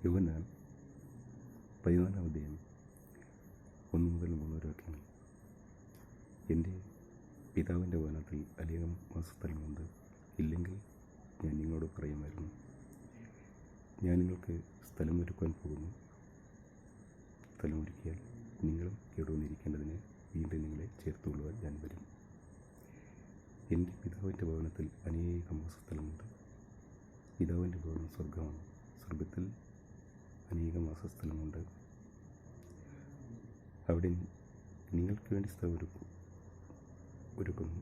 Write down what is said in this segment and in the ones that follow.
യോഹന്നാൻ 14-ാം അധ്യായം 1 മുതൽ 3 വരെ വാക്യങ്ങൾ. എൻ്റെ പിതാവിൻ്റെ ഭവനത്തിൽ അനേകം വാസസ്ഥലമുണ്ട്. ഇല്ലെങ്കിൽ ഞാൻ നിങ്ങളോട് പറയുമായിരുന്നു. ഞാൻ നിങ്ങൾക്ക് സ്ഥലമൊരുക്കുവാൻ പോകുന്നു. സ്ഥലമൊരുക്കിയാൽ നിങ്ങളും ഇവിടെ വന്നിരിക്കേണ്ടതിന് വീണ്ടും നിങ്ങളെ ചേർത്തുകൊള്ളുവാൻ ഞാൻ വരും. എൻ്റെ പിതാവിൻ്റെ ഭവനത്തിൽ അനേകം വാസസ്ഥലമുണ്ട്. പിതാവിൻ്റെ ഭവനം സ്വർഗമാണ്. സ്വർഗത്തിൽ അനേകം വാസസ്ഥലമുണ്ട്. അവിടെ നിങ്ങൾക്ക് വേണ്ടി സ്ഥലം ഒരുക്കുന്നു.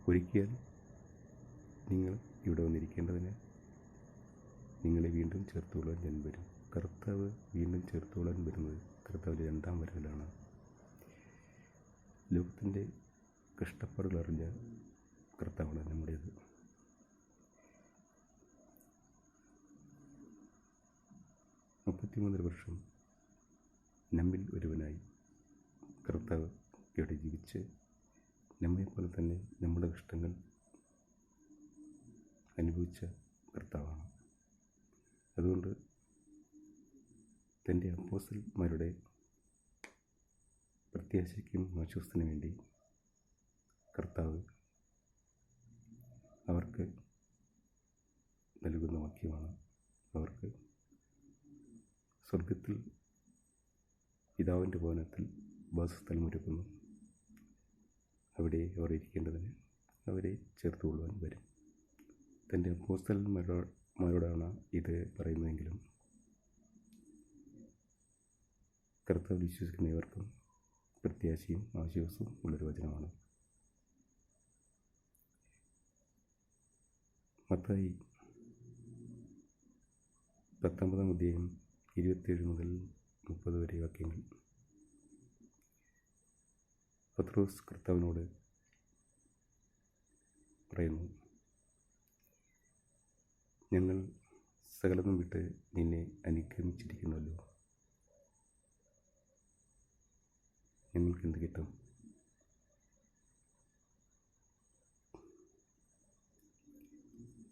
ഒരുക്കിയാൽ നിങ്ങൾ ഇവിടെ വന്നിരിക്കേണ്ടതിന് നിങ്ങളെ വീണ്ടും ചേർത്തുകൊള്ളാൻ ഞാൻ വരും. കർത്താവ് വീണ്ടും ചേർത്തുകൊള്ളാൻ വരുന്നത് കർത്താവിൻ്റെ 2-ാം വരവിലാണ്. ലോകത്തിൻ്റെ കഷ്ടപ്പാടുകൾ അറിഞ്ഞ കർത്താവാണ് നമ്മുടേത്. മുപ്പത്തിമൂന്നര വർഷം നമ്മിൽ ഒരുവനായി കർത്താവ് ഇവിടെ ജീവിച്ച് നമ്മെപ്പോലെ തന്നെ നമ്മുടെ കഷ്ടങ്ങൾ അനുഭവിച്ച കർത്താവാണ്. അതുകൊണ്ട് തൻ്റെ അപ്പോസ്തലന്മാരുടെ പ്രത്യാശയ്ക്കും ആശ്വാസത്തിനു വേണ്ടി കർത്താവ് അവർക്ക് നൽകുന്ന വാക്യമാണ്. അവർക്ക് സ്വർഗത്തിൽ പിതാവിൻ്റെ ഭവനത്തിൽ വാസസ്ഥലമൊരുക്കുന്നു. അവിടെ അവർ ഇരിക്കേണ്ടതിന് അവരെ ചേർത്തുകൊള്ളുവാൻ വരും. തൻ്റെ അപ്പോസ്തലന്മാരോടാണ് ഇത് പറയുന്നതെങ്കിലും കർത്താവ് വിശ്വസിക്കുന്ന ഇവർക്കും പ്രത്യാശയും ആശ്വാസവും ഉള്ളൊരു വചനമാണ്. മത്തായി 19-ാം അധ്യായം 27 മുതൽ 30 വരെ വാക്യങ്ങൾ. പത്രോസ് കർത്താവിനോട് പറയുന്നു, ഞങ്ങൾ സകലതും വിട്ട് നിന്നെ അനുഗമിച്ചിരിക്കുന്നല്ലോ. ഞങ്ങൾക്കെന്ത് കിട്ടും?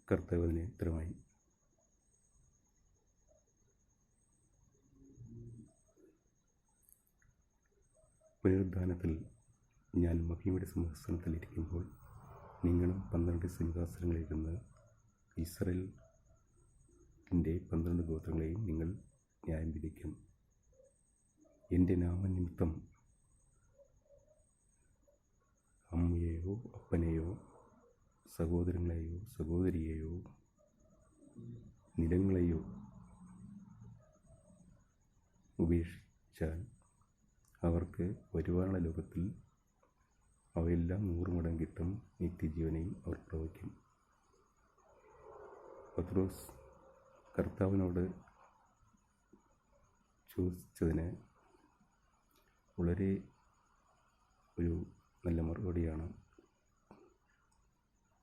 കർത്താവ് അതിന് ഉത്തരമായി, പുനരുദ്ധാനത്തിൽ ഞാൻ മഹിമയുടെ സിംഹാസനത്തിലിരിക്കുമ്പോൾ നിങ്ങളും 12 സിംഹാസനങ്ങളിലിരുന്ന് ഇസ്രായേലിൻ്റെ 12 ഗോത്രങ്ങളെയും നിങ്ങൾ ന്യായം വിധിക്കും. എൻ്റെ നാമനിമിത്തം അമ്മയെയോ അപ്പനെയോ സഹോദരങ്ങളെയോ സഹോദരിയെയോ നിലങ്ങളെയോ ഉപേക്ഷിച്ചാൽ അവർക്ക് വരുവാനുള്ള ലോകത്തിൽ അവയെല്ലാം 100 മടങ്ങ് കിട്ടും. നിത്യജീവനെയും അവർ പ്രവചിക്കും. പത്രോസ് കർത്താവിനോട് ചോദിച്ചതിന് വളരെ ഒരു നല്ല മറുപടിയാണ്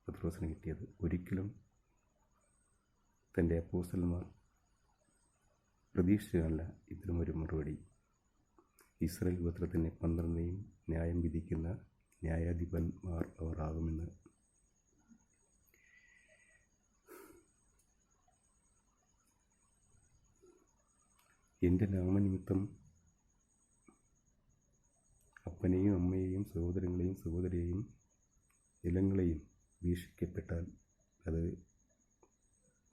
പത്രോസിന് കിട്ടിയത്. ഒരിക്കലും തൻ്റെ അപ്പോസ്തലന്മാർ പ്രതീക്ഷിച്ചതല്ല ഇത്തരമൊരു മറുപടി. ഇസ്രായേൽ ഗോത്രത്തിൻ്റെ 12നെയും ന്യായം വിധിക്കുന്ന ന്യായാധിപന്മാർ അവർ ആകുമെന്ന്. എൻ്റെ നാമനിമിത്തം അപ്പനെയും അമ്മയെയും സഹോദരങ്ങളെയും സഹോദരിയെയും നിലങ്ങളെയും വീക്ഷിക്കപ്പെട്ടാൽ അത്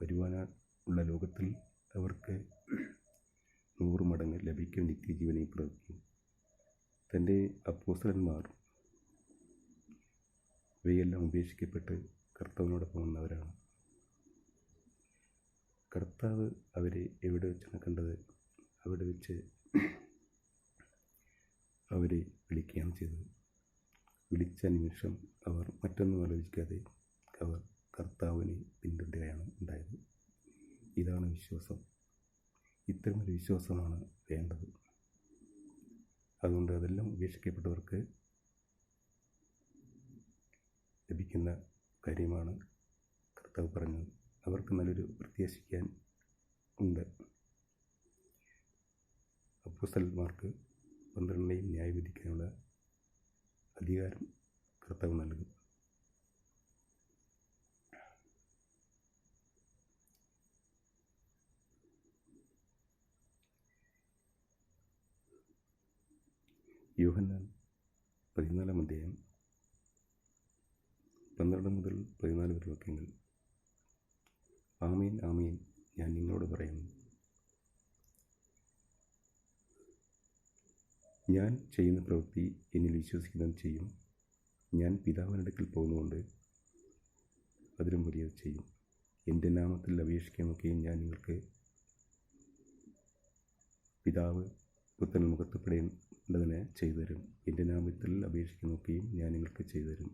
വരുവാനുള്ള ലോകത്തിൽ അവർക്ക് 100 മടങ്ങ് ലഭിക്കും. നിത്യജീവനെ പ്രവചിക്കും. തൻ്റെ അപ്പോസ്തലന്മാർ ഇവയെല്ലാം ഉപേക്ഷിക്കപ്പെട്ട് കർത്താവിനോടൊപ്പം വന്നവരാണ്. കർത്താവ് അവരെ എവിടെ വെച്ചാണ് കണ്ടത്? അവിടെ വെച്ച് അവരെ വിളിക്കുകയാണ് ചെയ്തത്. വിളിച്ച നിമിഷം അവർ മറ്റൊന്നും ആലോചിക്കാതെ അവർ കർത്താവിനെ പിന്തുടരുകയാണ് ഉണ്ടായത്. ഇതാണ് വിശ്വാസം. ഇത്തരമൊരു വിശ്വാസമാണ് വേണ്ടത്. അതുകൊണ്ട് അതെല്ലാം ഉപേക്ഷിക്കപ്പെട്ടവർക്ക് ലഭിക്കുന്ന കാര്യമാണ് കർത്താവ് പറഞ്ഞത്. അവർക്ക് നല്ലൊരു പ്രത്യാശിക്കാൻ ഉണ്ട്. അപ്പോസ്തലന്മാർക്ക് 12നെയും ന്യായവിധിക്കാനുള്ള അധികാരം കർത്താവ് നൽകും. യോഹന്നാൻ 14 അധ്യായം 12 മുതൽ 14 വരെ വാക്യങ്ങൾ. ആമേൻ ആമേൻ, ഞാൻ നിങ്ങളോട് പറയുന്നു, ഞാൻ ചെയ്യുന്ന പ്രവൃത്തി എന്നിൽ വിശ്വസിക്കുന്നവൻ ചെയ്യും. ഞാൻ പിതാവിനടുക്കൽ പോകുന്നതുകൊണ്ട് അതിലും വലിയത് ചെയ്യും. എൻ്റെ നാമത്തിൽ അപേക്ഷിക്കാനൊക്കെയും ഞാൻ നിങ്ങൾക്ക് പിതാവ് പുത്രൻ മുഖത്തപ്പെടേണ്ടതിന് ചെയ്തു തരും. എൻ്റെ നാമത്തിൽ അപേക്ഷിക്കാനൊക്കെയും ഞാൻ നിങ്ങൾക്ക് ചെയ്തു തരും.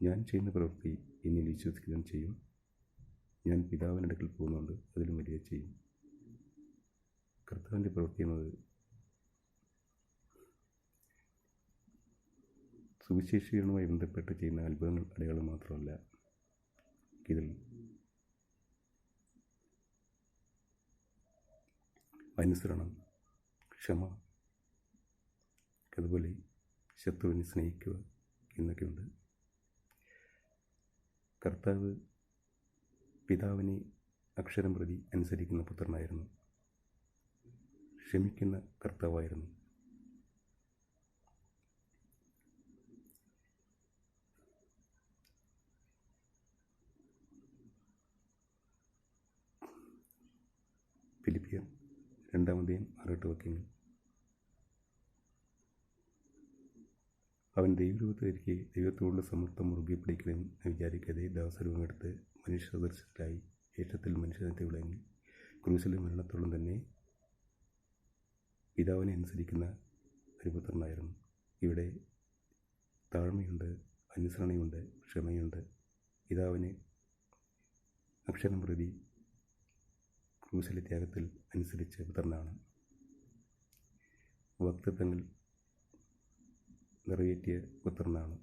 ഞാൻ ചെയ്യുന്ന പ്രവൃത്തി എന്നിൽ വിശ്വസിക്കുന്നവൻ ചെയ്യും. ഞാൻ പിതാവിനടുക്കൽ പോകുന്നുണ്ട് അതിലും വലിയ ചെയ്യും. കർത്താവിൻ്റെ പ്രവൃത്തി എന്നത് സുവിശേഷീകരണവുമായി ബന്ധപ്പെട്ട് ചെയ്യുന്ന അത്ഭുതങ്ങൾ, അടയാളം മാത്രമല്ല. ഇതിൽ അനുസരണം, ക്ഷമ, അതുപോലെ ശത്രുവിനെ സ്നേഹിക്കുക എന്നൊക്കെയുണ്ട്. കർത്താവ് പിതാവിനെ അക്ഷരം പ്രതി അനുസരിക്കുന്ന പുത്രനായിരുന്നു. ക്ഷമിക്കുന്ന കർത്താവായിരുന്നു. ഫിലിപ്പിയർ 2 അധ്യായം 6-8 വാക്യങ്ങൾ. അവൻ ദൈവരൂപത്തിലിരിക്കെ ദൈവത്തോടുള്ള സമത്വം മുറുകെ പിടിക്കണമെന്ന് വിചാരിക്കാതെ ദാസരൂപമെടുത്ത് മനുഷ്യ സദൃശത്തിലായി ഏറ്റത്തിൽ മനുഷ്യനത്തെ വിളങ്ങി ക്രൂശിലെ മരണത്തോളം തന്നെ പിതാവിനെ അനുസരിക്കുന്ന ഒരു പുത്രനായിരുന്നു. ഇവിടെ താഴ്മയുണ്ട്, അനുസരണയുണ്ട്, ക്ഷമയുണ്ട്. പിതാവിനെ അക്ഷരം പ്രതി ക്രൂശിലെ ത്യാഗത്തിൽ അനുസരിച്ച പുത്രനാണ്. വാഗ്ദത്തങ്ങൾ നിറവേറ്റിയ പുത്രനാണ്.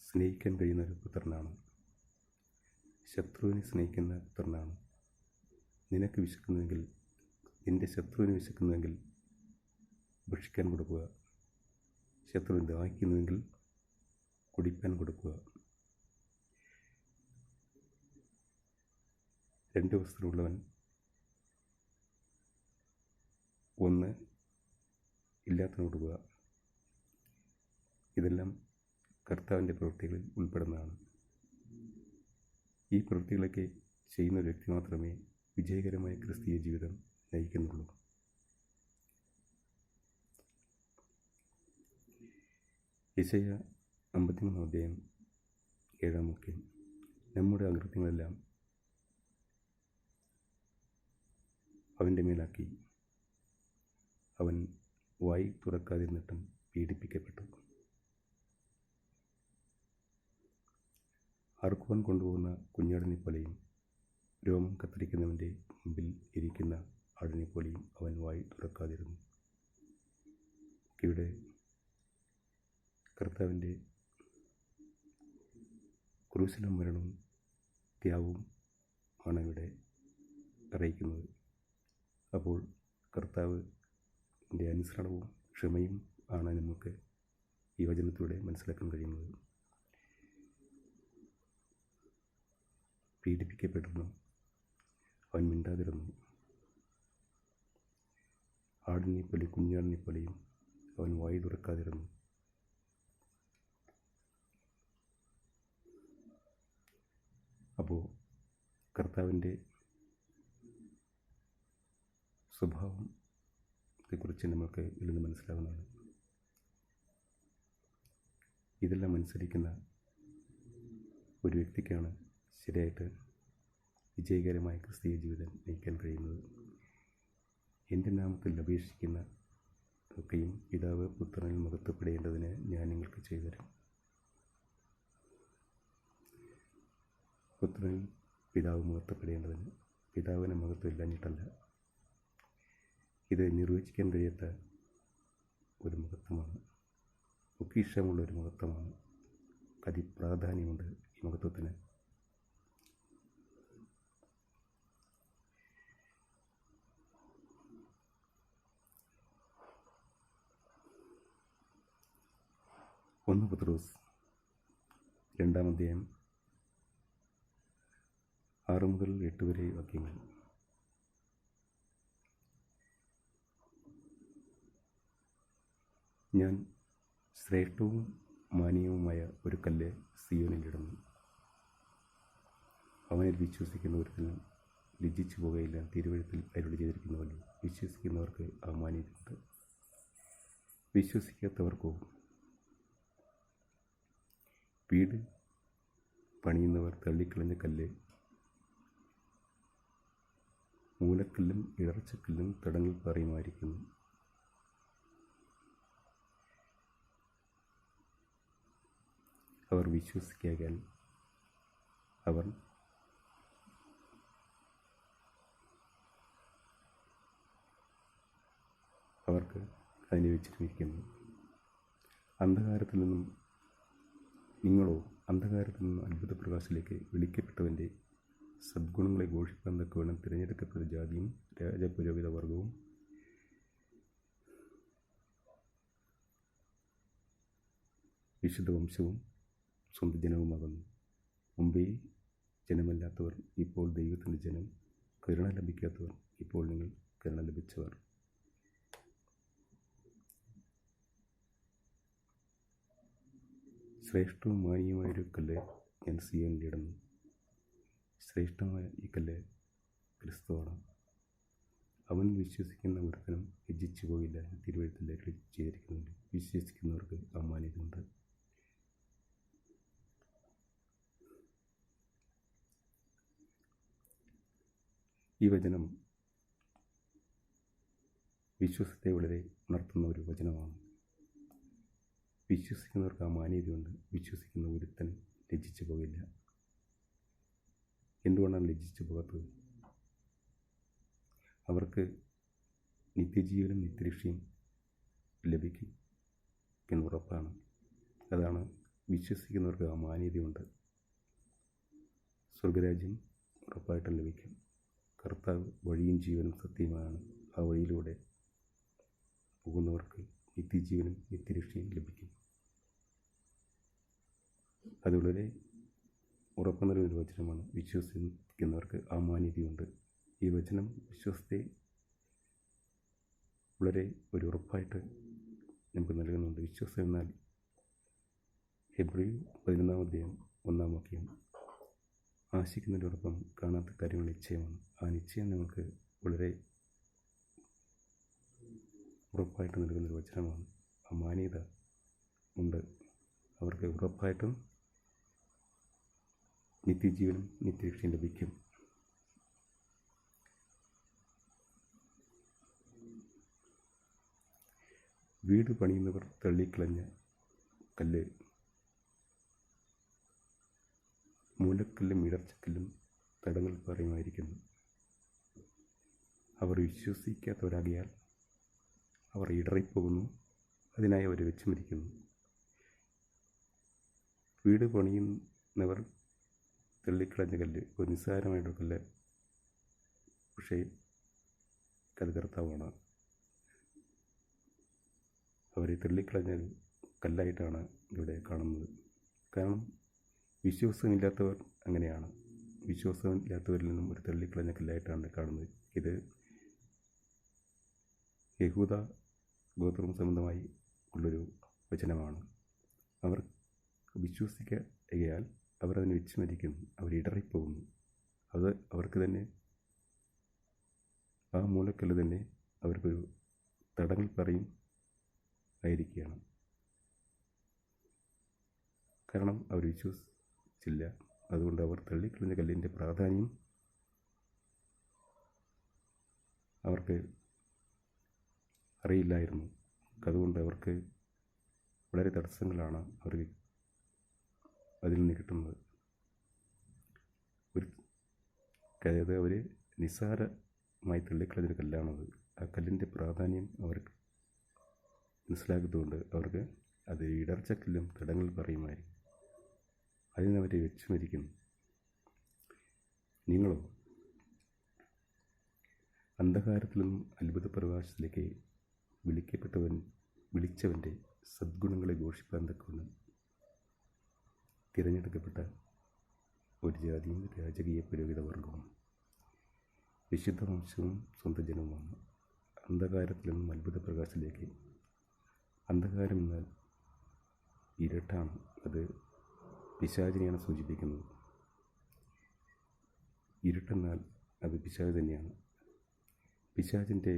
സ്നേഹിക്കാൻ കഴിയുന്ന ഒരു പുത്രനാണ്. ശത്രുവിനെ സ്നേഹിക്കുന്ന പുത്രനാണ്. നിനക്ക് വിശക്കുന്നുവെങ്കിൽ, നിന്റെ ശത്രുവിന് വിശക്കുന്നുവെങ്കിൽ ഭക്ഷിക്കാൻ കൊടുക്കുക. ശത്രുവിന് ദാഹിക്കുന്നുവെങ്കിൽ കുടിപ്പാൻ കൊടുക്കുക. 2 വസ്ത്രമുള്ളവൻ 1 ഇല്ലാത്തവന് കൊടുക്കുക. ഇതെല്ലാം കർത്താവിൻ്റെ പ്രവൃത്തികളിൽ ഉൾപ്പെടുന്നതാണ്. ഈ പ്രവൃത്തികളൊക്കെ ചെയ്യുന്ന ഒരു വ്യക്തി മാത്രമേ വിജയകരമായ ക്രിസ്തീയ ജീവിതം നയിക്കുന്നുള്ളൂ. യെശയ്യാ 53 അധ്യായം 7 വാക്യം. നമ്മുടെ അകൃത്യങ്ങളെല്ലാം അവൻ്റെ മേലാക്കി, അവൻ വായി തുറക്കാതിരുന്നിട്ടും പീഡിപ്പിക്കപ്പെട്ടു. അറുക്കുവാൻ കൊണ്ടുപോകുന്ന കുഞ്ഞാടിനെ പോലെയും രോമം കത്തിരിക്കുന്നവൻ്റെ മുമ്പിൽ ഇരിക്കുന്ന ആടിനെ പോലെയും അവൻ വായി തുറക്കാതിരുന്നു. ഇവിടെ കർത്താവിൻ്റെ ക്രൂശിലെ മരണവും ത്യാഗവും ആണ് ഇവിടെ അറിയിക്കുന്നത്. അപ്പോൾ കർത്താവിൻ്റെ അനുസരണവും ക്ഷമയും ആണ് നമുക്ക് ഈ വചനത്തിലൂടെ മനസ്സിലാക്കാൻ കഴിയുന്നത്. പീഡിപ്പിക്കപ്പെട്ടിരുന്നു, അവൻ മിണ്ടാതിരുന്നു. ആടിനെ പോലെ, കുഞ്ഞാടിനെ പോലെയും അവൻ വായി തുറക്കാതിരുന്നു. അപ്പോൾ കർത്താവിൻ്റെ സ്വഭാവത്തെക്കുറിച്ച് നമുക്ക് ഇതിൽ നിന്ന് മനസ്സിലാവുന്നതാണ്. ഇതെല്ലാം അനുസരിക്കുന്ന ഒരു വ്യക്തിക്കാണ് ശരിയായിട്ട് വിജയകരമായ ക്രിസ്തീയ ജീവിതം നയിക്കാൻ കഴിയുന്നത്. എൻ്റെ നാമത്തിൽ അപേക്ഷിക്കുന്ന ഒക്കെയും പിതാവ് പുത്രനിൽ മഹത്വപ്പെടേണ്ടതിന് ഞാൻ നിങ്ങൾക്ക് ചെയ്തു തരും. പുത്രനിൽ പിതാവ് മഹത്വപ്പെടേണ്ടതിന്. പിതാവിന് മഹത്വം ഇല്ലാഞ്ഞിട്ടല്ല. ഇത് നിർവചിക്കാൻ കഴിയാത്ത ഒരു മഹത്വമാണ്. പൊക്കിഷമുള്ള ഒരു മഹത്വമാണ്. അതിപ്രാധാന്യമുണ്ട് ഈ മഹത്വത്തിന്. ഒന്ന് പത്രോസ് 2 അധ്യായം 6 മുതൽ 8 വരെ വാക്യങ്ങൾ. ഞാൻ ശ്രേഷ്ഠവും മാന്യവുമായ ഒരു കല്ല് സിയോനിലിടുന്നു. അവനിൽ വിശ്വസിക്കുന്ന ഒരുത്തനും ലജ്ജിച്ചു പോകുകയില്ല. തിരുവഴുത്തിൽ അരുളി ചെയ്തിരിക്കുന്നുവല്ലോ, വിശ്വസിക്കുന്നവർക്ക് ആ മാന്യതയുണ്ട്. വിശ്വസിക്കാത്തവർക്കോ? വീട് പണിയുന്നവർ തള്ളിക്കളഞ്ഞ കല്ല് മൂലക്കല്ലും ഇടർച്ചക്കല്ലും തടങ്ങൾ പാറയുമായിരിക്കുന്നു. അവർ വിശ്വസിക്കായാൽ അവർക്ക് അതിനെ വെച്ചിരിക്കുന്നു. നിങ്ങളോ അന്ധകാരത്തിൽ നിന്നും അത്ഭുത പ്രകാശത്തിലേക്ക് വിളിക്കപ്പെട്ടവൻ്റെ സദ്ഗുണങ്ങളെ ഘോഷിക്കാൻ തക്കവണ്ണം തിരഞ്ഞെടുക്കപ്പെട്ട ജാതിയും രാജപുരോഹിത വർഗവും വിശുദ്ധ വംശവും സ്വന്തം ജനവുമാകുന്നു. മുമ്പേ ജനമല്ലാത്തവർ ഇപ്പോൾ ദൈവത്തിൻ്റെ ജനം, കരുണ ലഭിക്കാത്തവർ ഇപ്പോൾ നിങ്ങൾ കരുണ ലഭിച്ചവർ. ശ്രേഷ്ഠവും മാന്യമായൊരു കല്ല് ഞാൻ സിയോനിലിടുന്നു. ശ്രേഷ്ഠമായ ഈ കല്ല് ക്രിസ്തുവാണ്. അവൻ വിശ്വസിക്കുന്ന ഒരുത്തനും ലജ്ജിച്ചു പോകില്ല. തിരുവഴുത്തിൽ അരുളി ചെയ്തിരിക്കുന്നുണ്ട്, വിശ്വസിക്കുന്നവർക്ക് ആ മാന്യതയുണ്ട്. ഈ വചനം വിശ്വാസത്തെ വളരെ ഉണർത്തുന്ന ഒരു വചനമാണ്. വിശ്വസിക്കുന്നവർക്ക് ആ മാന്യതയുണ്ട്. വിശ്വസിക്കുന്ന ഒരുത്തൻ ലജ്ജിച്ചു പോകില്ല. എന്തുകൊണ്ടാണ് ലജ്ജിച്ചു പോകാത്തത്? അവർക്ക് നിത്യജീവനും നിത്യരക്ഷയും ലഭിക്കും എന്നുറപ്പാണ്. അതാണ് വിശ്വസിക്കുന്നവർക്ക് ആ മാന്യതയുണ്ട്. സ്വർഗരാജ്യം ഉറപ്പായിട്ടും ലഭിക്കും. കർത്താവ് വഴിയും ജീവനും സത്യമാണ്. ആ വഴിയിലൂടെ പോകുന്നവർക്ക് നിത്യജീവനും നിത്യരക്ഷയും ലഭിക്കും. അത് വളരെ ഉറപ്പ് നൽകുന്നൊരു വചനമാണ്. വിശ്വസിക്കുന്നവർക്ക് ആ മാന്യതയുണ്ട്. ഈ വചനം വിശ്വാസത്തെ വളരെ ഒരു ഉറപ്പായിട്ട് നമുക്ക് നൽകുന്നുണ്ട്. വിശ്വാസം എന്നാൽ ഹെബ്രായർ 11-1 വാക്യം, ആശിക്കുന്നതിനോടൊപ്പം കാണാത്ത കാര്യങ്ങൾ നിശ്ചയമാണ്. ആ നിശ്ചയം നമുക്ക് വളരെ ഉറപ്പായിട്ട് നൽകുന്നൊരു വചനമാണ്. ആ മാന്യത ഉണ്ട്. അവർക്ക് ഉറപ്പായിട്ടും നിത്യജീവനും നിത്യരക്ഷയും ലഭിക്കും. വീട് പണിയുന്നവർ തള്ളിക്കളഞ്ഞ കല്ല് മൂലക്കല്ലും ഇടർച്ചക്കല്ലും തടങ്ങൾ പാറയുമായിരിക്കുന്നു. അവർ വിശ്വസിക്കാത്തവരാകിയാൽ അവർ ഇടറിപ്പോകുന്നു. അതിനായി അവർ വെച്ചുമിരിക്കുന്നു. വീട് പണിയുന്നവർ തള്ളിക്കളഞ്ഞ കല്ല് ഒരു നിസ്സാരമായിട്ടുള്ള കല്ല്, പക്ഷേ അത് കർത്താവാണ്. അവരെ തള്ളിക്കളഞ്ഞ കല്ലായിട്ടാണ് ഇവിടെ കാണുന്നത്. കാരണം വിശ്വാസമില്ലാത്തവർ അങ്ങനെയാണ്. വിശ്വാസമില്ലാത്തവരിൽ നിന്നും ഒരു തള്ളിക്കളഞ്ഞ കല്ലായിട്ടാണ് കാണുന്നത്. ഇത് യഹൂദ ഗോത്രം സംബന്ധമായി ഉള്ളൊരു വചനമാണ്. അവർ വിശ്വസിക്കായാൽ അവർ അതിനെ വിസ്മരിക്കുന്നു. അവർ ഇടറിപ്പോകുന്നു. അത് അവർക്ക് തന്നെ, ആ മൂലക്കല്ല് തന്നെ അവർക്കൊരു തടങ്ങൾ പറയും ആയിരിക്കുകയാണ്. കാരണം അവർ വിശ്വസിച്ചില്ല. അതുകൊണ്ട് അവർ തള്ളിക്കളഞ്ഞ കല്ലിൻ്റെ പ്രാധാന്യം അവർക്ക് അറിയില്ലായിരുന്നു. അതുകൊണ്ട് അവർക്ക് വളരെ തടസ്സങ്ങളാണ് അവർക്ക് അതിൽ നിന്ന് കിട്ടുന്നത്. അതായത് അവർ നിസ്സാരമായി തള്ളിക്കളഞ്ഞൊരു കല്ലാണത്. ആ കല്ലിൻ്റെ പ്രാധാന്യം അവർക്ക് മനസ്സിലാക്കിയതുകൊണ്ട് അവർക്ക് അത് ഇടർച്ചക്കല്ലും തടങ്ങൾ പറയുമായിരിക്കും. അതിനവരെ വെച്ചുമരിക്കുന്നു. നിങ്ങളോ അന്ധകാരത്തിൽ നിന്നും അത്ഭുത പ്രകാശത്തിലേക്ക് വിളിച്ചവൻ്റെ സദ്ഗുണങ്ങളെ ഘോഷിപ്പാൻ തക്കവണ്ണം തിരഞ്ഞെടുക്കപ്പെട്ട ഒരു ജാതിയും രാജകീയ പുരോഹിത വർഗവും വിശുദ്ധ വംശവും സ്വന്തം ജനവുമാണ്. അന്ധകാരത്തിൽ നിന്നും അത്ഭുത പ്രകാശത്തിലേക്ക്. അന്ധകാരം എന്നാൽ ഇരുട്ടാണ്. അത് പിശാചിനെയാണ് സൂചിപ്പിക്കുന്നത്. ഇരുട്ടെന്നാൽ അത് പിശാച് തന്നെയാണ്. പിശാചിൻ്റെ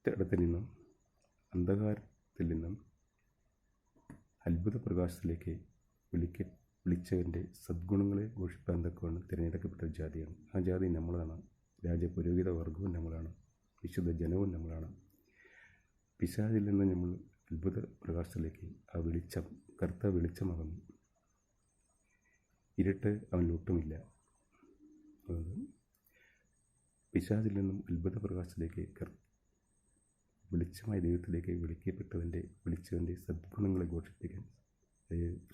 ഇടത്തിൽ നിന്നും, അന്ധകാരത്തിൽ നിന്നും അത്ഭുത പ്രകാശത്തിലേക്ക് വിളിച്ചവൻ്റെ സദ്ഗുണങ്ങളെ ഘോഷിപ്പാൻ തക്കവണ്ണം തിരഞ്ഞെടുക്കപ്പെട്ട ഒരു ജാതിയാണ്. ആ ജാതി നമ്മളാണ്. രാജപുരോഹിത വർഗവും നമ്മളാണ്. വിശുദ്ധ ജനവും നമ്മളാണ്. പിശാചിൽ നിന്ന് നമ്മൾ അത്ഭുത പ്രകാശത്തിലേക്ക് ആ വെളിച്ചം, കറുത്ത വെളിച്ചമാകുന്നു. ഇരുട്ട് അവനിലൊട്ടുമില്ല. അതുകൊണ്ട് പിശാചിൽ നിന്നും അത്ഭുത പ്രകാശത്തിലേക്ക് വെളിച്ചമായ ദൈവത്തിലേക്ക് വിളിച്ചവൻ്റെ സദ്ഗുണങ്ങളെ ഘോഷിപ്പിക്കാൻ.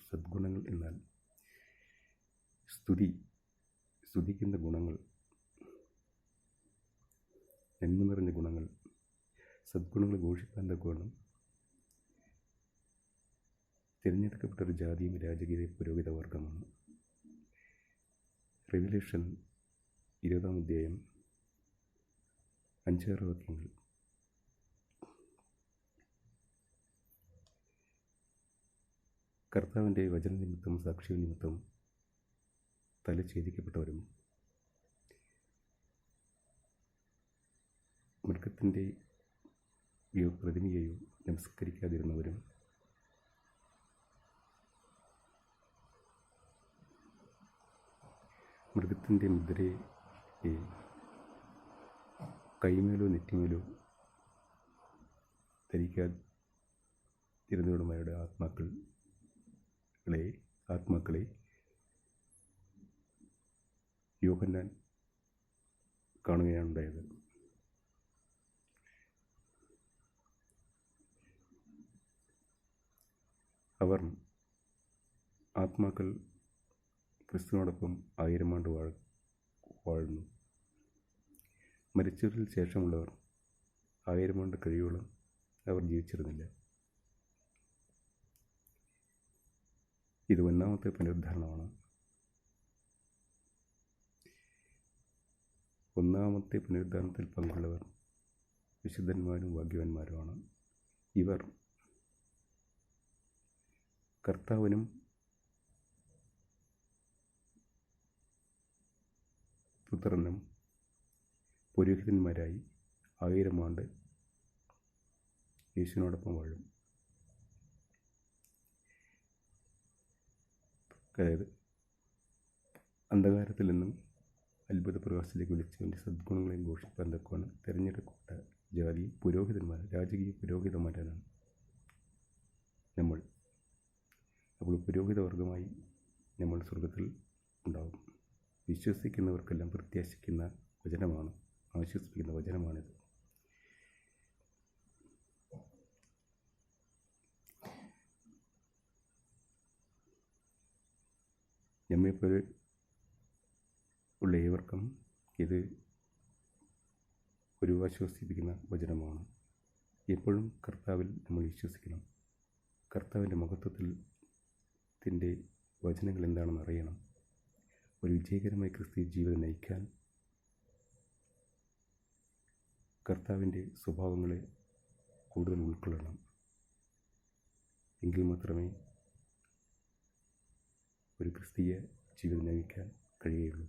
സദ്ഗുണങ്ങൾ എന്നാൽ സ്തുതിക്കുന്ന ഗുണങ്ങൾ, നന്മ നിറഞ്ഞ ഗുണങ്ങൾ, സദ്ഗുണങ്ങൾ ഘോഷിപ്പാൻ തക്കവണ്ണം തിരഞ്ഞെടുക്കപ്പെട്ട ഒരു ജാതിയും രാജകീയ പുരോഹിത വർഗമാണ്. റെവല്യൂഷൻ 20-ാം അധ്യായം 5-6 വാക്യങ്ങൾ. കർത്താവിൻ്റെ വചനനിമിത്തം സാക്ഷ്യ നിമിത്തം തല ഛേദിക്കപ്പെട്ടവരും മൃഗത്തിൻ്റെ പ്രതിമയെയോ നമസ്കരിക്കാതിരുന്നവരും മൃഗത്തിൻ്റെ മുദ്രയെ കൈമേലോ നെറ്റിമേലോ ധരിക്കാതിരുന്നവരുമാരുടെ ആത്മാക്കളെ യോഹന്നാൻ കാണുകയാണ് ഉണ്ടായത്. അവർ ആത്മാക്കൾ ക്രിസ്തുവിനോടൊപ്പം 1000 ആണ്ട് വാഴുന്നു. മരിച്ചവരിൽ ശേഷമുള്ളവർ 1000 ആണ്ട് കഴിയോളം അവർ ജീവിച്ചിരുന്നില്ല. ഇത് 1-ാമത്തെ പുനരുദ്ധാരണമാണ്. 1-ാമത്തെ പുനരുദ്ധാരണത്തിൽ പങ്കുള്ളവർ വിശുദ്ധന്മാരും ഭാഗ്യവാന്മാരുമാണ്. ഇവർ കർത്താവിനും പുത്രനും പുരോഹിതന്മാരായി 1000 ആണ്ട് യേശുവിനോടൊപ്പം വാഴും. അതായത് അന്ധകാരത്തിൽ നിന്നും അത്ഭുത പ്രകാശത്തിലേക്ക് വിളിച്ചവൻ്റെ സദ്ഗുണങ്ങളെയും ഘോഷിപ്പാൻ തക്കവണ്ണം തിരഞ്ഞെടുക്കപ്പെട്ട ജാതി പുരോഹിതന്മാർ, രാജകീയ പുരോഹിതന്മാരാണ് നമ്മൾ. അപ്പോൾ പുരോഹിത വർഗമായി നമ്മൾ സ്വർഗത്തിൽ ഉണ്ടാകും. വിശ്വസിക്കുന്നവർക്കെല്ലാം പ്രത്യാശിക്കുന്ന വചനമാണ്, ആശ്വസിപ്പിക്കുന്ന വചനമാണിത്. നമ്മെപ്പോലെ ഉള്ള ഏവർക്കും ഇത് ഒരു ആശ്വസിപ്പിക്കുന്ന വചനമാണ്. എപ്പോഴും കർത്താവിൽ നമ്മൾ വിശ്വസിക്കണം. കർത്താവിൻ്റെ മഹത്വത്തിൻ്റെ വചനങ്ങൾ എന്താണെന്ന് അറിയണം. ഒരു വിജയകരമായ ക്രിസ്തീയ ജീവിതം നയിക്കാൻ കർത്താവിൻ്റെ സ്വഭാവങ്ങളെ കൂടുതൽ ഉൾക്കൊള്ളണം. എങ്കിൽ മാത്രമേ ഒരു ക്രിസ്തീയ ജീവിതം നയിക്കാൻ കഴിയുകയുള്ളൂ.